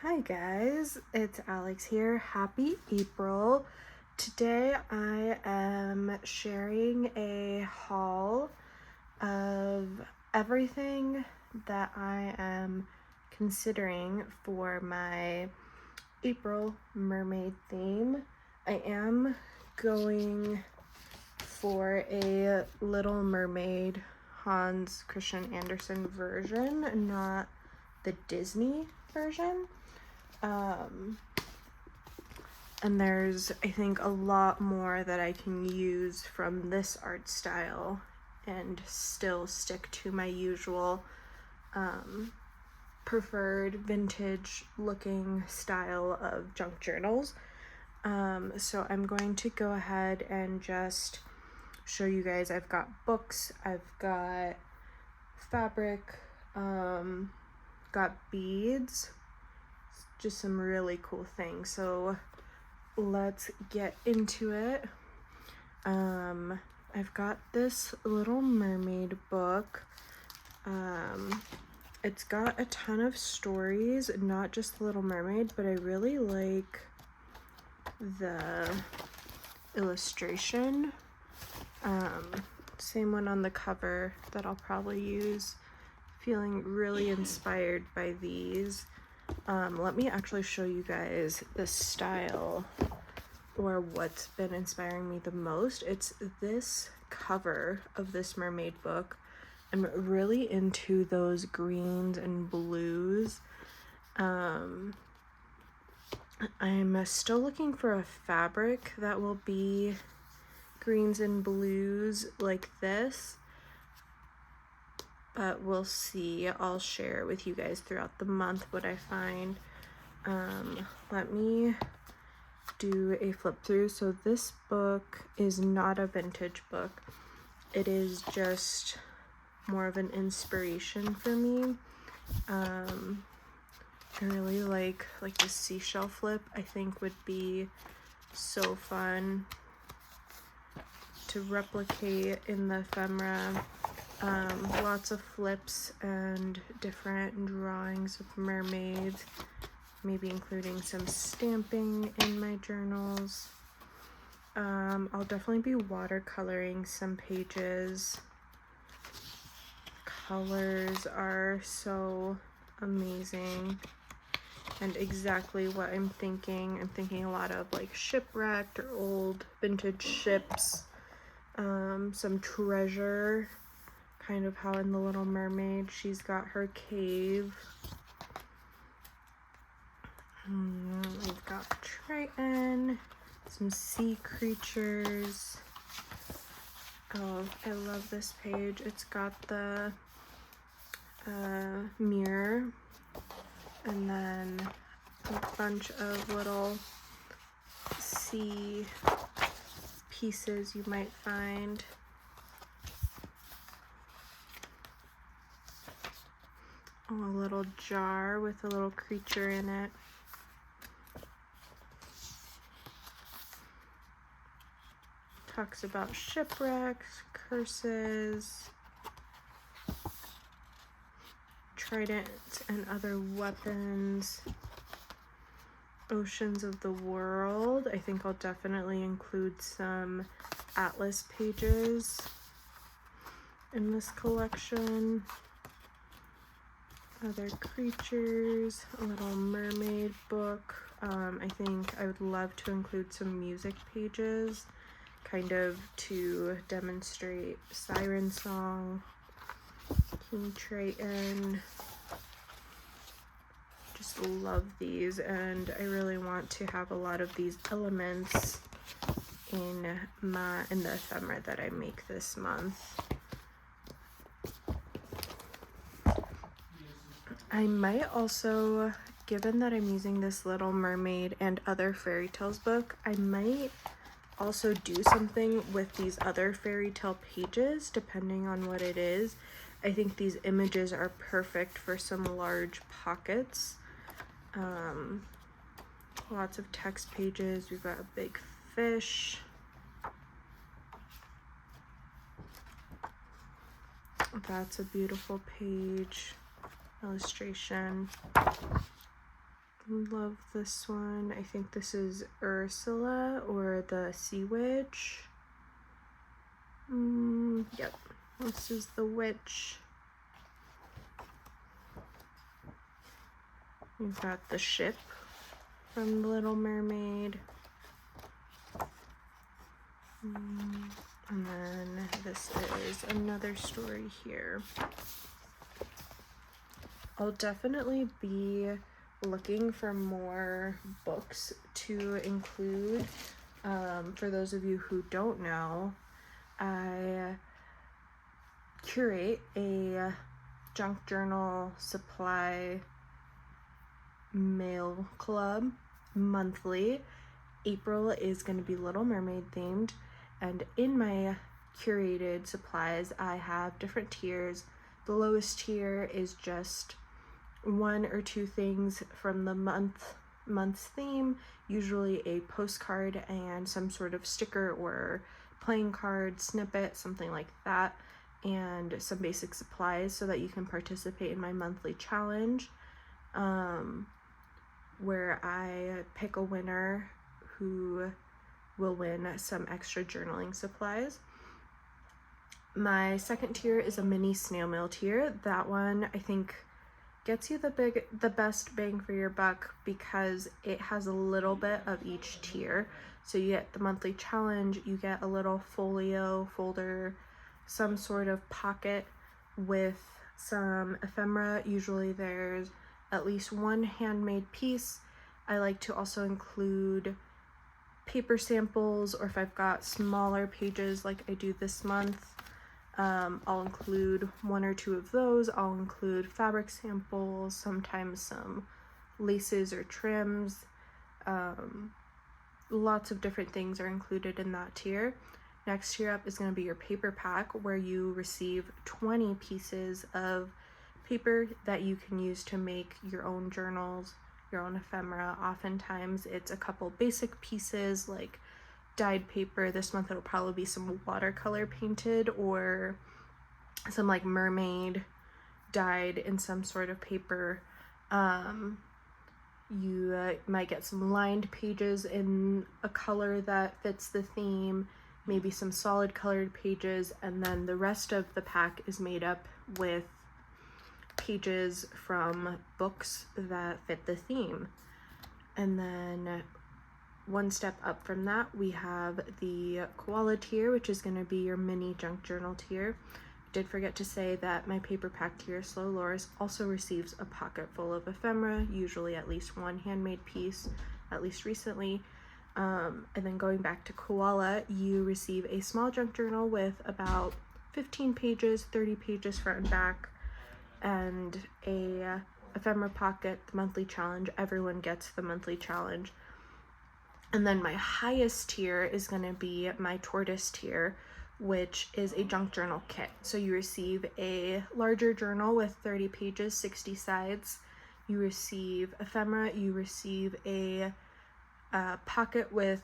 Hi guys, it's Alex here. Happy April. Today I am sharing a haul of everything that I am considering for my April mermaid theme. I am going for a Little Mermaid Hans Christian Andersen version, not the Disney version. And there's, I think, a lot more that I can use from this art style and still stick to my usual preferred vintage looking style of junk journals. So I'm going to go ahead and just show you guys. I've got books, I've got fabric, got beads, just some really cool things. So let's get into it. I've got this Little Mermaid book. It's got a ton of stories, not just Little Mermaid, but I really like the illustration. Same one on the cover that I'll probably use. Feeling really inspired by these. Let me actually show you guys the style or what's been inspiring me the most. It's this cover of this mermaid book. I'm really into those greens and blues. I'm still looking for a fabric that will be greens and blues like this, but we'll see. I'll share with you guys throughout the month what I find. Let me do a flip through. So this book is not a vintage book. It is just more of an inspiration for me. I really like the seashell flip. I think would be so fun to replicate in the ephemera. Lots of flips and different drawings of mermaids, maybe including some stamping in my journals. I'll definitely be watercoloring some pages. Colors are so amazing and exactly what I'm thinking. I'm thinking a lot of like shipwrecked or old vintage ships, some treasure, kind of how in the Little Mermaid she's got her cave. We've got Triton, some sea creatures. Oh, I love this page. It's got the mirror and then a bunch of little sea pieces you might find. Oh, a little jar with a little creature in it. Talks about shipwrecks, curses, tridents and other weapons, oceans of the world. I think I'll definitely include some atlas pages in this collection. Other creatures, a Little Mermaid book. I think I would love to include some music pages, kind of to demonstrate Siren Song, King Triton. Just love these, and I really want to have a lot of these elements in the ephemera that I make this month. I might also, given that I'm using this Little Mermaid and other fairy tales book, I might also do something with these other fairy tale pages depending on what it is. I think these images are perfect for some large pockets. Lots of text pages. We've got a big fish. That's a beautiful page illustration. Love this one. I think this is Ursula or the Sea Witch. Yep, this is the witch. We've got the ship from The Little Mermaid. And then this is another story here. I'll definitely be looking for more books to include. For those of you who don't know, I curate a junk journal supply mail club monthly. April is going to be Little Mermaid themed, and in my curated supplies I have different tiers. The lowest tier is just 1 or 2 things from the month's theme, usually a postcard and some sort of sticker or playing card snippet, something like that, and some basic supplies so that you can participate in my monthly challenge, where I pick a winner who will win some extra journaling supplies. My second tier is a mini snail mail tier. That one I think gets you the best bang for your buck because it has a little bit of each tier. So you get the monthly challenge, you get a little folio folder, some sort of pocket with some ephemera. Usually there's at least one handmade piece. I like to also include paper samples, or if I've got smaller pages like I do this month, I'll include 1 or 2 of those. I'll include fabric samples, sometimes some laces or trims. Lots of different things are included in that tier. Next tier up is going to be your paper pack, where you receive 20 pieces of paper that you can use to make your own journals, your own ephemera. Oftentimes it's a couple basic pieces like dyed paper. This month it'll probably be some watercolor painted or some like mermaid dyed in some sort of paper. You might get some lined pages in a color that fits the theme, maybe some solid colored pages, and then the rest of the pack is made up with pages from books that fit the theme. And then one step up from that, we have the koala tier, which is going to be your mini junk journal tier. Did forget to say that my paper pack tier, Slow Loris, also receives a pocket full of ephemera, usually at least one handmade piece, at least recently. And then going back to koala, you receive a small junk journal with about 15 pages, 30 pages front and back, and a ephemera pocket, the monthly challenge. Everyone gets the monthly challenge. And then my highest tier is going to be my tortoise tier, which is a junk journal kit. So you receive a larger journal with 30 pages, 60 sides. You receive ephemera. You receive a pocket with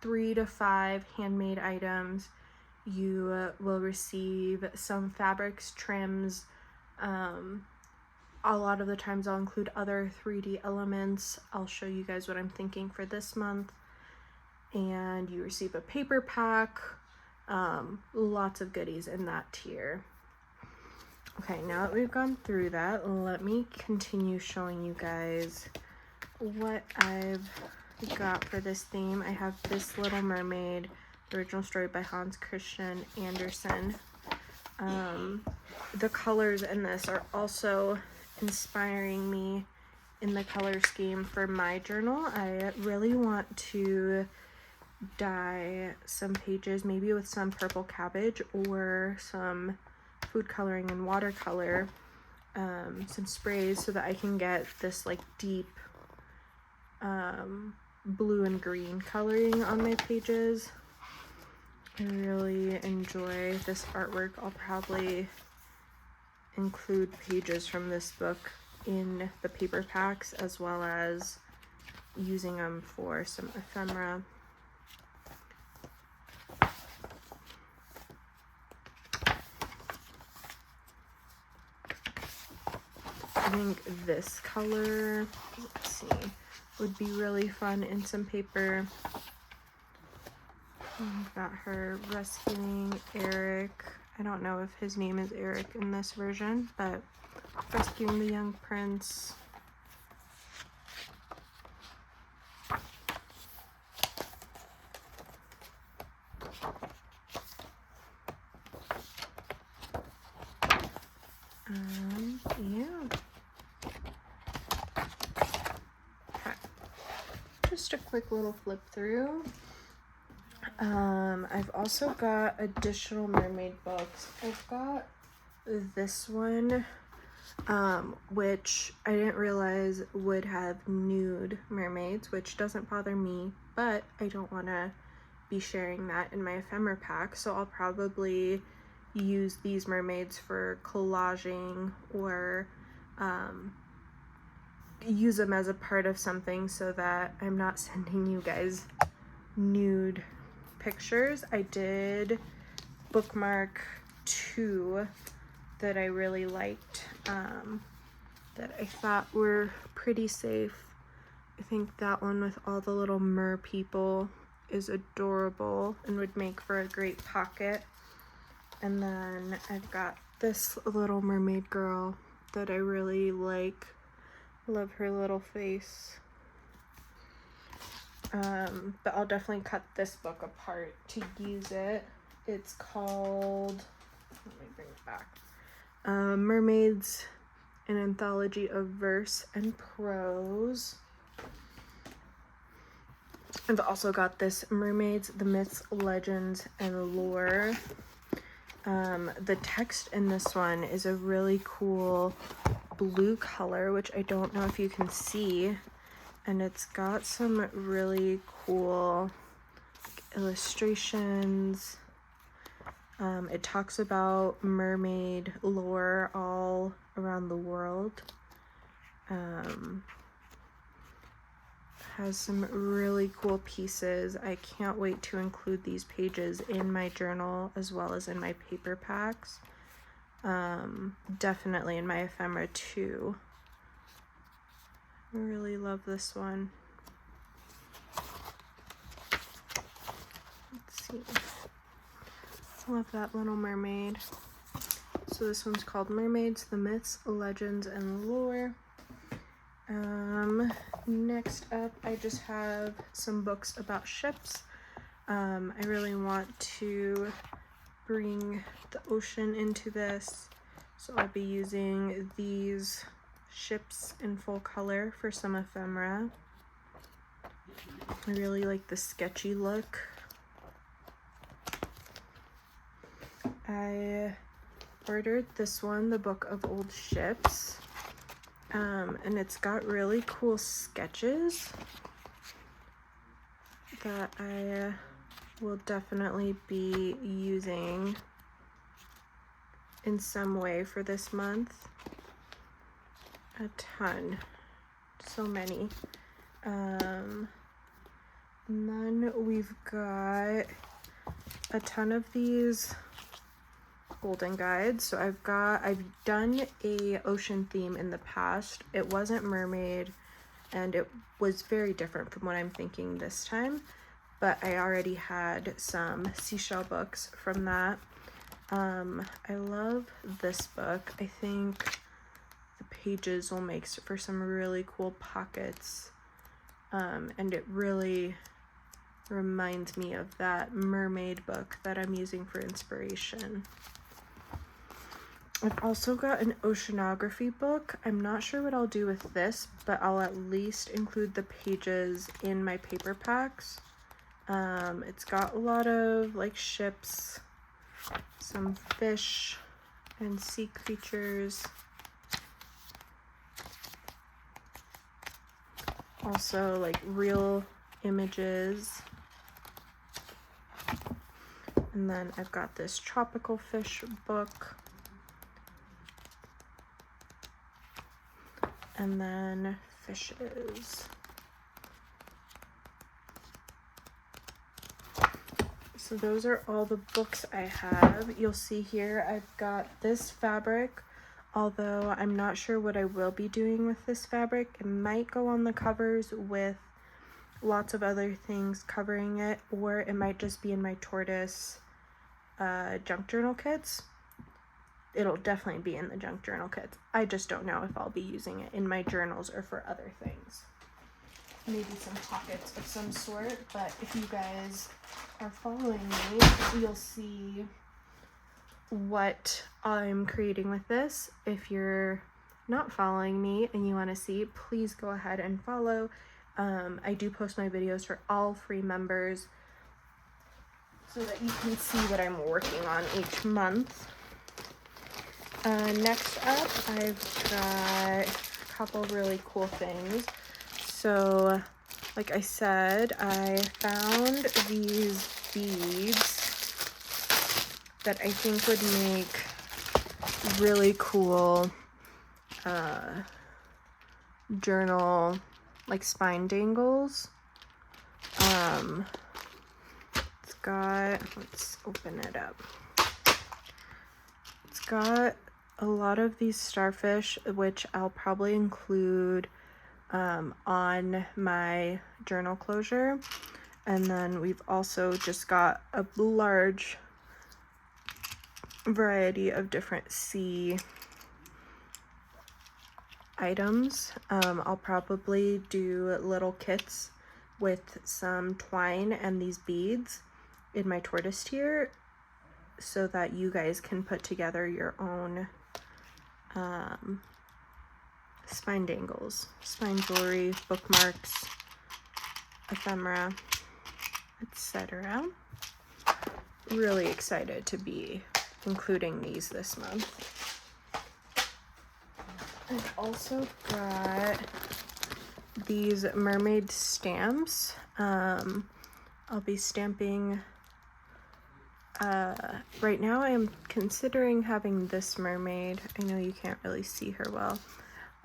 3 to 5 handmade items. You will receive some fabrics, trims. A lot of the times I'll include other 3D elements. I'll show you guys what I'm thinking for this month. And you receive a paper pack. Lots of goodies in that tier. Okay, now that we've gone through that, let me continue showing you guys what I've got for this theme. I have this Little Mermaid, original story by Hans Christian Andersen. The colors in this are also inspiring me in the color scheme for my journal. I really want to dye some pages, maybe with some purple cabbage or some food coloring and watercolor, some sprays, so that I can get this like deep blue and green coloring on my pages. I really enjoy this artwork. I'll probably include pages from this book in the paper packs, as well as using them for some ephemera. I think this color, let's see, would be really fun in some paper. We've got her rescuing Eric. I don't know if his name is Eric in this version, but rescuing the young prince. Yeah. Okay. Just a quick little flip through. I've also got additional mermaid books. I've got this one, which I didn't realize would have nude mermaids, which doesn't bother me, but I don't want to be sharing that in my ephemera pack, so I'll probably use these mermaids for collaging or use them as a part of something so that I'm not sending you guys nude pictures. I did bookmark 2 that I really liked, that I thought were pretty safe. I think that one with all the little mer people is adorable and would make for a great pocket. And then I've got this little mermaid girl that I really like. Love her little face. But I'll definitely cut this book apart to use it. It's called, let me bring it back, Mermaids, an Anthology of Verse and Prose. I've also got this Mermaids, the Myths, Legends, and Lore. The text in this one is a really cool blue color, which I don't know if you can see, and it's got some really cool illustrations. It talks about mermaid lore all around the world. Has some really cool pieces. I can't wait to include these pages in my journal as well as in my paper packs. Definitely in my ephemera too. I really love this one. Let's see. Love that little mermaid. So this one's called Mermaids, the Myths, Legends, and Lore. Next up, I just have some books about ships. I really want to bring the ocean into this, so I'll be using these ships in full color for some ephemera. I really like the sketchy look. I ordered this one, the Book of Old Ships, and it's got really cool sketches that I will definitely be using in some way for this month. A ton, so many. And then we've got a ton of these golden guides. So I've done a ocean theme in the past. It wasn't mermaid and it was very different from what I'm thinking this time, but I already had some seashell books from that. I love this book. I think the pages will make for some really cool pockets, and it really reminds me of that mermaid book that I'm using for inspiration. I've also got an oceanography book. I'm not sure what I'll do with this, but I'll at least include the pages in my paper packs. It's got a lot of like ships, some fish and sea creatures. Also like real images. And then I've got this tropical fish book. And then fishes. So those are all the books I have. You'll see here I've got this fabric although I'm not sure what I will be doing with this fabric. It might go on the covers with lots of other things covering it, or it might just be in my tortoise junk journal kits. It'll definitely be in the junk journal kits. I just don't know if I'll be using it in my journals or for other things. Maybe some pockets of some sort, but if you guys are following me, you'll see what I'm creating with this. If you're not following me and you want to see, please go ahead and follow. I do post my videos for all free members so that you can see what I'm working on each month. Next up, I've got a couple really cool things. So, like I said, I found these beads that I think would make really cool journal, like spine dangles. It's got, let's open it up. It's got a lot of these starfish, which I'll probably include on my journal closure. And then we've also just got a large variety of different sea items. I'll probably do little kits with some twine and these beads in my tortoise tier so that you guys can put together your own spine dangles, spine jewelry, bookmarks, ephemera, etc. Really excited to be including these this month. I've also got these mermaid stamps. I'll be stamping, right now I am considering having this mermaid, I know you can't really see her well,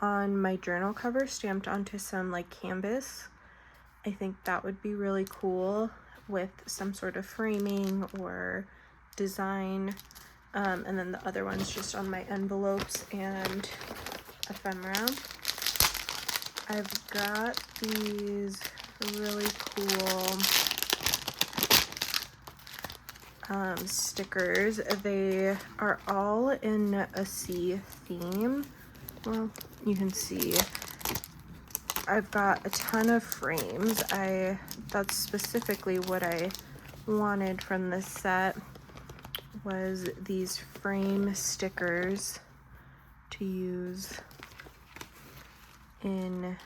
on my journal cover stamped onto some like canvas. I think that would be really cool with some sort of framing or design. And then the other one's just on my envelopes and ephemera. I've got these really cool stickers. They are all in a sea theme. Well, you can see I've got a ton of frames. That's specifically what I wanted from this set, was these frame stickers to use to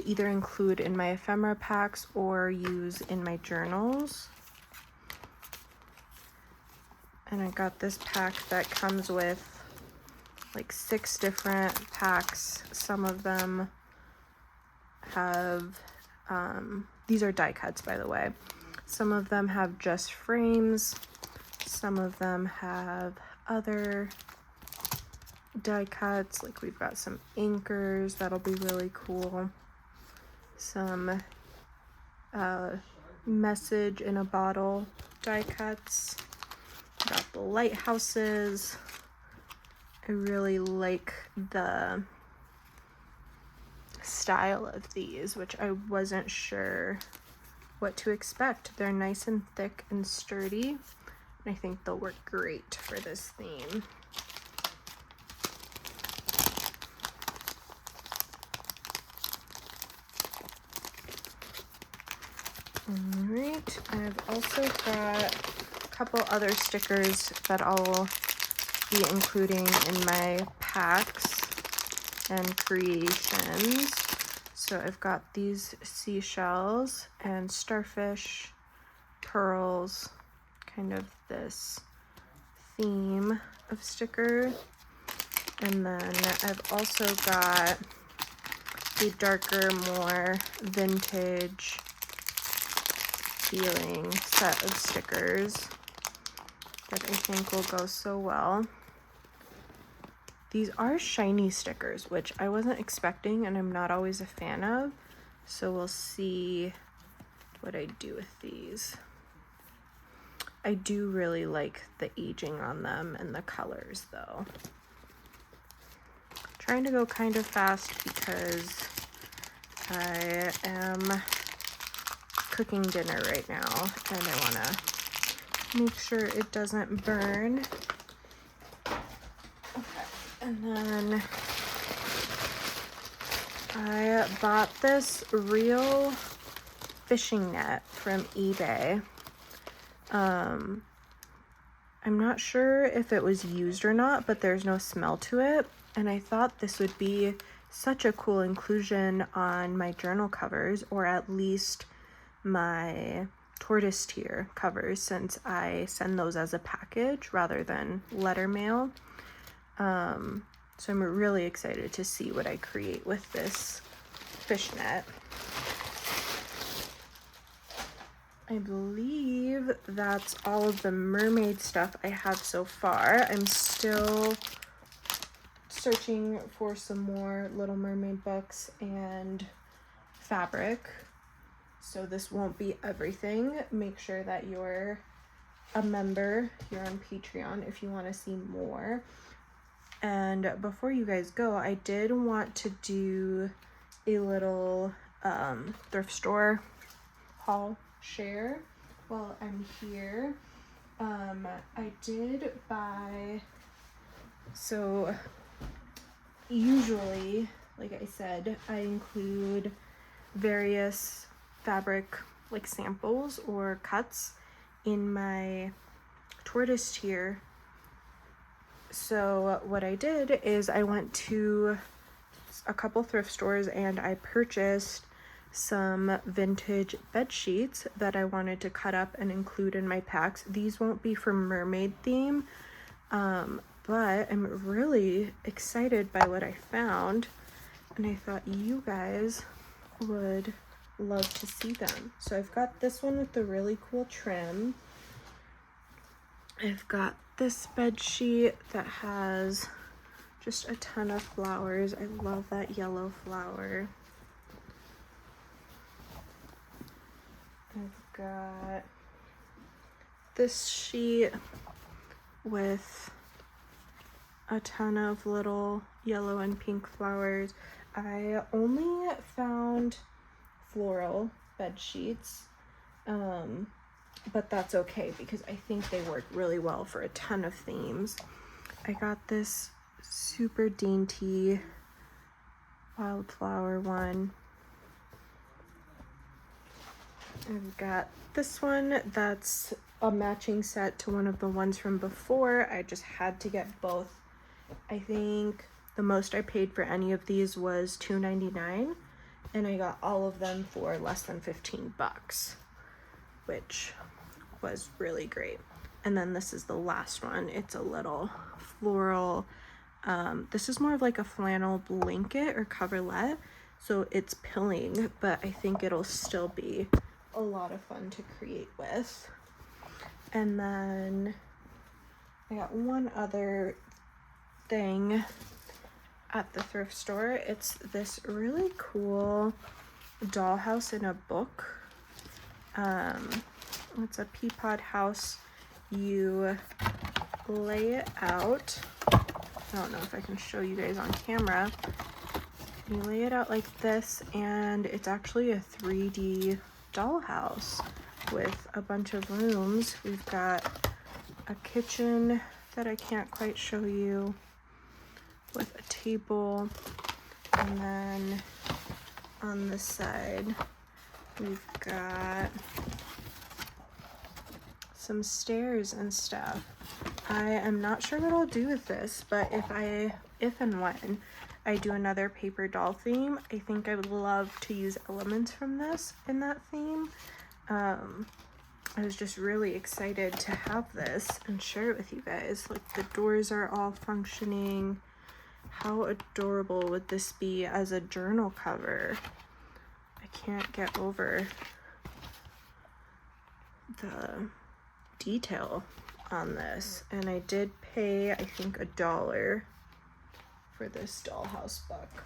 either include in my ephemera packs or use in my journals. And I got this pack that comes with like 6 different packs. Some of them have, these are die cuts, by the way. Some of them have just frames. Some of them have other die cuts. Like we've got some anchors that'll be really cool. Some message in a bottle die cuts. Got the lighthouses. I really like the style of these, which I wasn't sure what to expect. They're nice and thick and sturdy, and I think they'll work great for this theme. Alright, I've also got a couple other stickers that I'll be including in my packs and creations. So I've got these seashells and starfish, pearls, kind of this theme of sticker. And then I've also got a darker, more vintage feeling set of stickers that I think will go so well. These are shiny stickers, which I wasn't expecting and I'm not always a fan of. So we'll see what I do with these. I do really like the aging on them and the colors though. trying to go kind of fast because I am cooking dinner right now and I want to make sure it doesn't burn. Okay, and then I bought this real fishing net from eBay. I'm not sure if it was used or not, but there's no smell to it. And I thought this would be such a cool inclusion on my journal covers, or at least my tortoise tier covers, since I send those as a package rather than letter mail. So I'm really excited to see what I create with this fishnet. I believe that's all of the mermaid stuff I have so far. I'm still searching for some more Little Mermaid books and fabric. So this won't be everything. Make sure that you're a member here on Patreon if you want to see more. And before you guys go, I did want to do a little thrift store haul share while I'm here. I did buy, so usually, like I said, I include various fabric like samples or cuts in my tortoise tier. So what I did is I went to a couple thrift stores and I purchased some vintage bed sheets that I wanted to cut up and include in my packs. These won't be for mermaid theme, but I'm really excited by what I found, and I thought you guys would love to see them. So I've got this one with the really cool trim. I've got this bed sheet that has just a ton of flowers. I love that yellow flower. I've got this sheet with a ton of little yellow and pink flowers. I only found floral bed sheets, but that's okay because I think they work really well for a ton of themes. I got this super dainty wildflower one. I've got this one that's a matching set to one of the ones from before. I just had to get both. I think the most I paid for any of these was $2.99, and I got all of them for less than 15 bucks, which was really great. And then this is the last one. It's a little floral. This is more of like a flannel blanket or coverlet, so it's pilling, but I think it'll still be a lot of fun to create with. And then I got one other thing at the thrift store. It's this really cool dollhouse in a book. It's a pea pod house. You lay it out. I don't know if I can show you guys on camera. You lay it out like this, and it's actually a 3D dollhouse with a bunch of rooms. We've got a kitchen that I can't quite show you, with a table, and then on this side we've got some stairs and stuff. I am not sure what I'll do with this, but if and when I do another paper doll theme, I think I would love to use elements from this in that theme. I was just really excited to have this and share it with you guys. Like, the doors are all functioning. How adorable would this be as a journal cover? I can't get over the detail on this. And I did pay, I think, $1 for this dollhouse book.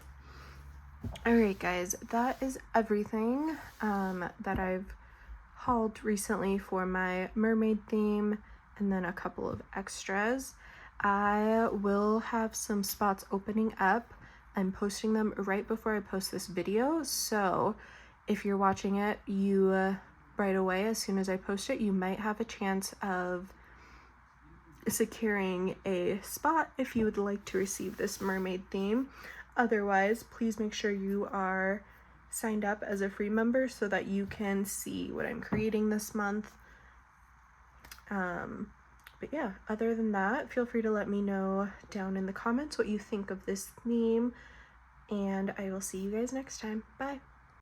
Alright guys, that is everything that I've hauled recently for my mermaid theme, and then a couple of extras. I will have some spots opening up I'm posting them right before I post this video, so if you're watching it, you right away, as soon as I post it, you might have a chance of securing a spot if you would like to receive this mermaid theme. Otherwise, please make sure you are signed up as a free member so that you can see what I'm creating this month. But yeah, other than that, feel free to let me know down in the comments what you think of this theme, and I will see you guys next time. Bye!